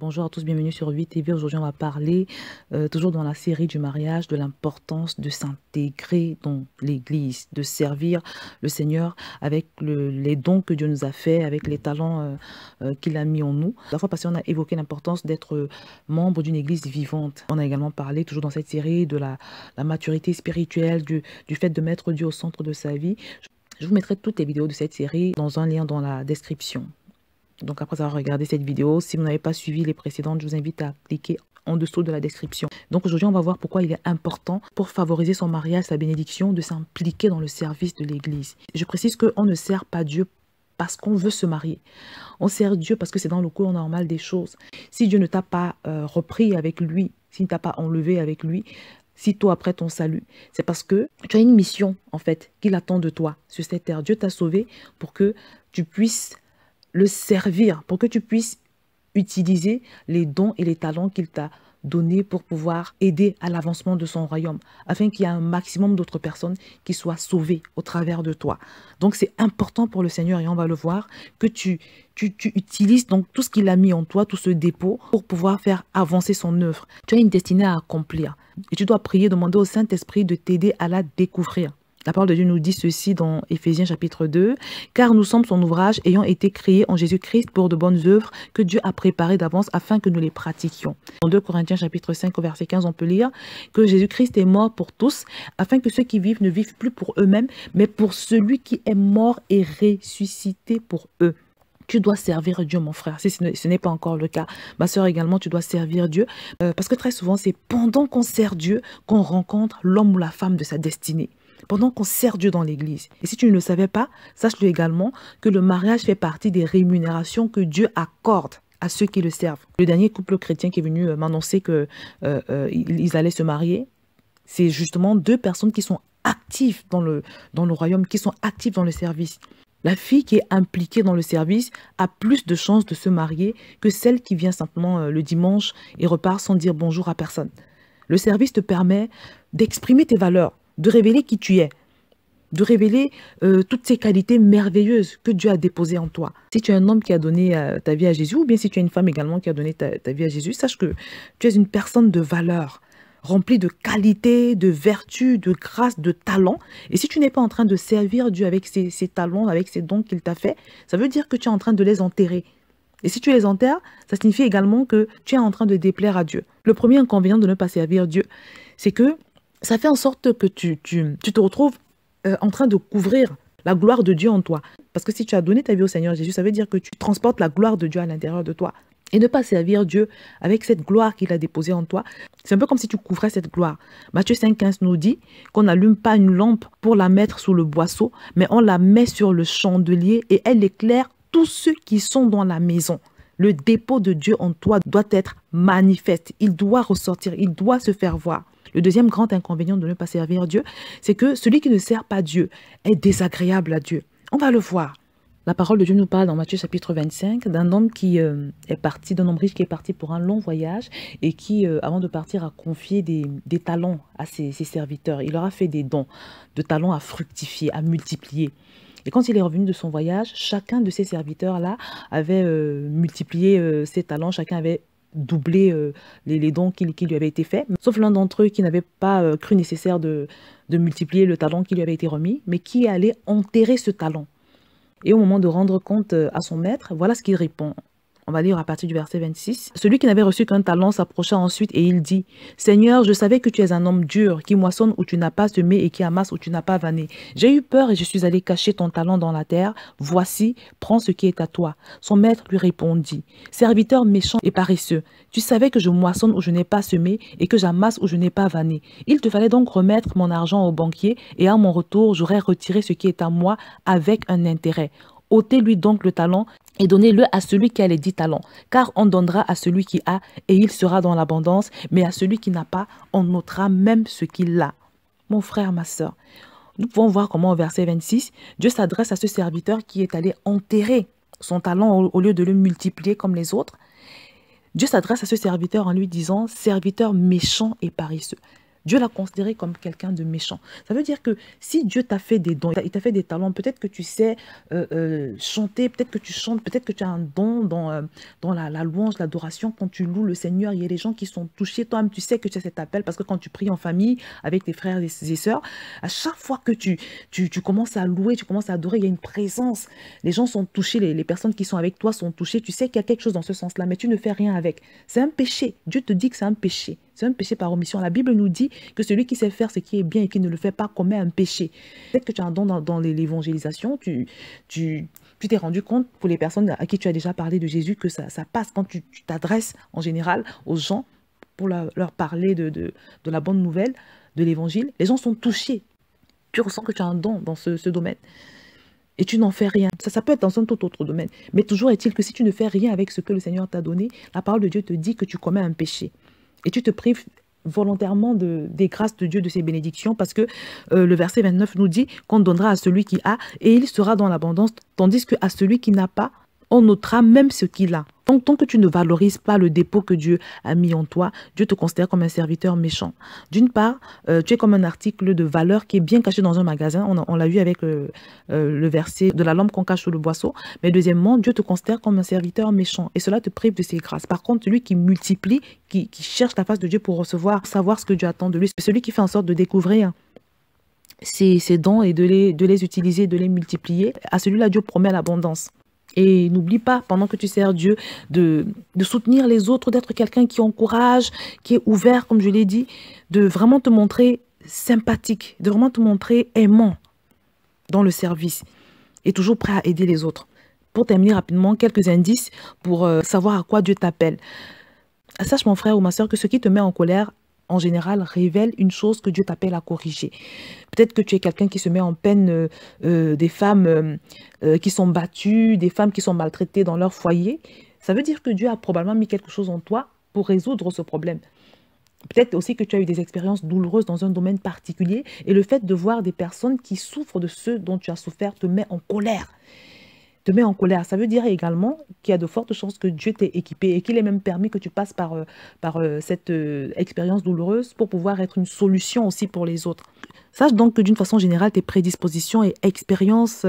Bonjour à tous, bienvenue sur 8TV. Aujourd'hui, on va parler, toujours dans la série du mariage, de l'importance de s'intégrer dans l'Église, de servir le Seigneur avec les dons que Dieu nous a faits, avec les talents qu'il a mis en nous. La fois passée, on a évoqué l'importance d'être membre d'une Église vivante. On a également parlé, toujours dans cette série, de la maturité spirituelle, du fait de mettre Dieu au centre de sa vie. Je vous mettrai toutes les vidéos de cette série dans un lien dans la description. Donc après avoir regardé cette vidéo, si vous n'avez pas suivi les précédentes, je vous invite à cliquer en dessous de la description. Donc aujourd'hui, on va voir pourquoi il est important pour favoriser son mariage, sa bénédiction, de s'impliquer dans le service de l'Église. Je précise qu'on ne sert pas Dieu parce qu'on veut se marier. On sert Dieu parce que c'est dans le cours normal des choses. Si Dieu ne t'a pas repris avec lui, s'il ne t'a pas enlevé avec lui, sitôt après ton salut, c'est parce que tu as une mission en fait qu'il attend de toi sur cette terre. Dieu t'a sauvé pour que tu puisses le servir, pour que tu puisses utiliser les dons et les talents qu'il t'a donnés pour pouvoir aider à l'avancement de son royaume, afin qu'il y ait un maximum d'autres personnes qui soient sauvées au travers de toi. Donc c'est important pour le Seigneur, et on va le voir, que tu utilises donc tout ce qu'il a mis en toi, tout ce dépôt, pour pouvoir faire avancer son œuvre. Tu as une destinée à accomplir, et tu dois prier, demander au Saint-Esprit de t'aider à la découvrir. La parole de Dieu nous dit ceci dans Éphésiens chapitre 2, « Car nous sommes son ouvrage ayant été créés en Jésus-Christ pour de bonnes œuvres que Dieu a préparées d'avance afin que nous les pratiquions. » En 2 Corinthiens chapitre 5 au verset 15, on peut lire que Jésus-Christ est mort pour tous afin que ceux qui vivent ne vivent plus pour eux-mêmes, mais pour celui qui est mort et ressuscité pour eux. Tu dois servir Dieu, mon frère, si ce n'est pas encore le cas. Ma soeur également, tu dois servir Dieu. Parce que très souvent, c'est pendant qu'on sert Dieu qu'on rencontre l'homme ou la femme de sa destinée. Pendant qu'on sert Dieu dans l'église. Et si tu ne le savais pas, sache-le également que le mariage fait partie des rémunérations que Dieu accorde à ceux qui le servent. Le dernier couple chrétien qui est venu m'annoncer qu'ils allaient se marier, c'est justement deux personnes qui sont actives dans le royaume, qui sont actives dans le service. La fille qui est impliquée dans le service a plus de chances de se marier que celle qui vient simplement le dimanche et repart sans dire bonjour à personne. Le service te permet d'exprimer tes valeurs, de révéler qui tu es, de révéler toutes ces qualités merveilleuses que Dieu a déposées en toi. Si tu es un homme qui a donné ta vie à Jésus, ou bien si tu es une femme également qui a donné ta vie à Jésus, sache que tu es une personne de valeur, remplie de qualités, de vertus, de grâce, de talents. Et si tu n'es pas en train de servir Dieu avec ces talents, avec ces dons qu'il t'a fait, ça veut dire que tu es en train de les enterrer. Et si tu les enterres, ça signifie également que tu es en train de déplaire à Dieu. Le premier inconvénient de ne pas servir Dieu, c'est que ça fait en sorte que tu te retrouves en train de couvrir la gloire de Dieu en toi. Parce que si tu as donné ta vie au Seigneur Jésus, ça veut dire que tu transportes la gloire de Dieu à l'intérieur de toi. Et ne pas servir Dieu avec cette gloire qu'il a déposée en toi, c'est un peu comme si tu couvrais cette gloire. Matthieu 5,15 nous dit qu'on n'allume pas une lampe pour la mettre sous le boisseau, mais on la met sur le chandelier et elle éclaire tous ceux qui sont dans la maison. Le dépôt de Dieu en toi doit être manifeste. Il doit ressortir, il doit se faire voir. Le deuxième grand inconvénient de ne pas servir Dieu, c'est que celui qui ne sert pas Dieu est désagréable à Dieu. On va le voir. La parole de Dieu nous parle dans Matthieu chapitre 25 d'un homme qui est parti, d'un homme riche qui est parti pour un long voyage et qui, avant de partir, a confié des talents à ses serviteurs. Il leur a fait des dons de talents à fructifier, à multiplier. Et quand il est revenu de son voyage, chacun de ces serviteurs-là avait multiplié ses talents, chacun avait doublé les dons qui lui avaient été faits, sauf l'un d'entre eux qui n'avait pas cru nécessaire de multiplier le talent qui lui avait été remis, mais qui allait enterrer ce talent. Et au moment de rendre compte à son maître, voilà ce qu'il répond. On va lire à partir du verset 26. Celui qui n'avait reçu qu'un talent s'approcha ensuite et il dit, « Seigneur, je savais que tu es un homme dur, qui moissonne où tu n'as pas semé et qui amasse où tu n'as pas vanné. J'ai eu peur et je suis allé cacher ton talent dans la terre. Voici, prends ce qui est à toi. » Son maître lui répondit, « Serviteur méchant et paresseux, tu savais que je moissonne où je n'ai pas semé et que j'amasse où je n'ai pas vanné. Il te fallait donc remettre mon argent au banquier et à mon retour, j'aurais retiré ce qui est à moi avec un intérêt. Ôtez-lui donc le talent et donnez-le à celui qui a les 10 talents, car on donnera à celui qui a et il sera dans l'abondance, mais à celui qui n'a pas, on ôtera même ce qu'il a. » Mon frère, ma soeur, nous pouvons voir comment au verset 26, Dieu s'adresse à ce serviteur qui est allé enterrer son talent au lieu de le multiplier comme les autres. Dieu s'adresse à ce serviteur en lui disant « Serviteur méchant et paresseux ». Dieu l'a considéré comme quelqu'un de méchant. Ça veut dire que si Dieu t'a fait des dons, il t'a fait des talents, peut-être que tu sais chanter, peut-être que tu chantes, peut-être que tu as un don dans la louange, l'adoration. Quand tu loues le Seigneur, il y a des gens qui sont touchés. Toi-même, tu sais que tu as cet appel parce que quand tu pries en famille avec tes frères et sœurs, à chaque fois que tu commences à louer, tu commences à adorer, il y a une présence. Les gens sont touchés, les personnes qui sont avec toi sont touchées. Tu sais qu'il y a quelque chose dans ce sens-là, mais tu ne fais rien avec. C'est un péché. Dieu te dit que c'est un péché. C'est un péché par omission. La Bible nous dit que celui qui sait faire ce qui est bien et qui ne le fait pas commet un péché. Peut-être que tu as un don dans l'évangélisation, tu t'es rendu compte pour les personnes à qui tu as déjà parlé de Jésus que ça passe quand tu t'adresses en général aux gens pour leur parler de la bonne nouvelle, de l'évangile. Les gens sont touchés. Tu ressens que tu as un don dans ce domaine et tu n'en fais rien. Ça peut être dans un tout autre domaine. Mais toujours est-il que si tu ne fais rien avec ce que le Seigneur t'a donné, la parole de Dieu te dit que tu commets un péché. Et tu te prives volontairement des grâces de Dieu, de ses bénédictions, parce que le verset 29 nous dit qu'on donnera à celui qui a et il sera dans l'abondance, tandis qu'à celui qui n'a pas, on notera même ce qu'il a. Donc, tant que tu ne valorises pas le dépôt que Dieu a mis en toi, Dieu te considère comme un serviteur méchant. D'une part, tu es comme un article de valeur qui est bien caché dans un magasin. On l'a vu avec le verset de la lampe qu'on cache sous le boisseau. Mais deuxièmement, Dieu te considère comme un serviteur méchant et cela te prive de ses grâces. Par contre, celui qui multiplie, qui cherche la face de Dieu pour recevoir, savoir ce que Dieu attend de lui, c'est celui qui fait en sorte de découvrir ses dons et de les utiliser, de les multiplier. À celui-là, Dieu promet l'abondance. Et n'oublie pas, pendant que tu sers Dieu, de soutenir les autres, d'être quelqu'un qui encourage, qui est ouvert, comme je l'ai dit, de vraiment te montrer sympathique, de vraiment te montrer aimant dans le service et toujours prêt à aider les autres. Pour terminer rapidement, quelques indices pour savoir à quoi Dieu t'appelle. Sache, mon frère ou ma soeur, que ce qui te met en colère, en général, révèle une chose que Dieu t'appelle à corriger. Peut-être que tu es quelqu'un qui se met en peine des femmes qui sont battues, des femmes qui sont maltraitées dans leur foyer. Ça veut dire que Dieu a probablement mis quelque chose en toi pour résoudre ce problème. Peut-être aussi que tu as eu des expériences douloureuses dans un domaine particulier et le fait de voir des personnes qui souffrent de ce dont tu as souffert te met en colère. Te met en colère. Ça veut dire également qu'il y a de fortes chances que Dieu t'ait équipé et qu'il ait même permis que tu passes par cette expérience douloureuse pour pouvoir être une solution aussi pour les autres. Sache donc que d'une façon générale, tes prédispositions et expériences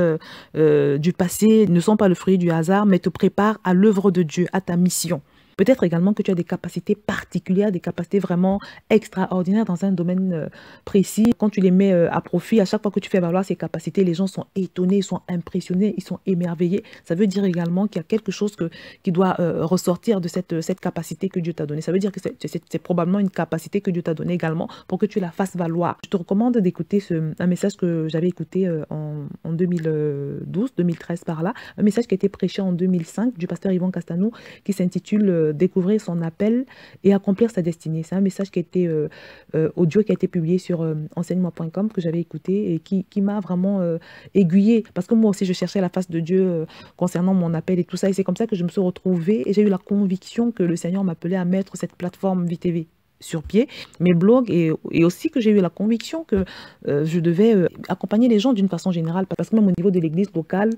du passé ne sont pas le fruit du hasard, mais te préparent à l'œuvre de Dieu, à ta mission. Peut-être également que tu as des capacités particulières, des capacités vraiment extraordinaires dans un domaine précis. Quand tu les mets à profit, à chaque fois que tu fais valoir ces capacités, les gens sont étonnés, ils sont impressionnés, ils sont émerveillés. Ça veut dire également qu'il y a quelque chose qui doit ressortir de cette capacité que Dieu t'a donnée. Ça veut dire que c'est probablement une capacité que Dieu t'a donnée également pour que tu la fasses valoir. Je te recommande d'écouter un message que j'avais écouté en 2012, 2013 par là. Un message qui a été prêché en 2005 du pasteur Yvan Castanou qui s'intitule découvrir son appel et accomplir sa destinée. C'est un message qui a été audio, qui a été publié sur enseignement.com que j'avais écouté et qui m'a vraiment aiguillé parce que moi aussi je cherchais la face de Dieu concernant mon appel et tout ça et c'est comme ça que je me suis retrouvée et j'ai eu la conviction que le Seigneur m'appelait à mettre cette plateforme VTV sur pied, mes blogs et aussi que j'ai eu la conviction que je devais accompagner les gens d'une façon générale parce que même au niveau de l'église locale,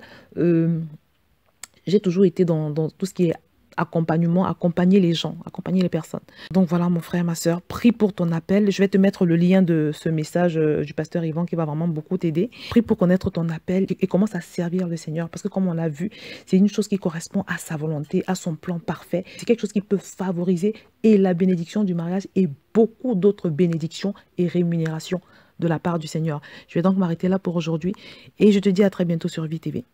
j'ai toujours été dans tout ce qui est accompagnement, accompagner les gens, accompagner les personnes. Donc voilà mon frère, ma soeur, prie pour ton appel. Je vais te mettre le lien de ce message du pasteur Yvan qui va vraiment beaucoup t'aider. Prie pour connaître ton appel et commence à servir le Seigneur parce que comme on l'a vu, c'est une chose qui correspond à sa volonté, à son plan parfait. C'est quelque chose qui peut favoriser et la bénédiction du mariage et beaucoup d'autres bénédictions et rémunérations de la part du Seigneur. Je vais donc m'arrêter là pour aujourd'hui et je te dis à très bientôt sur VTV.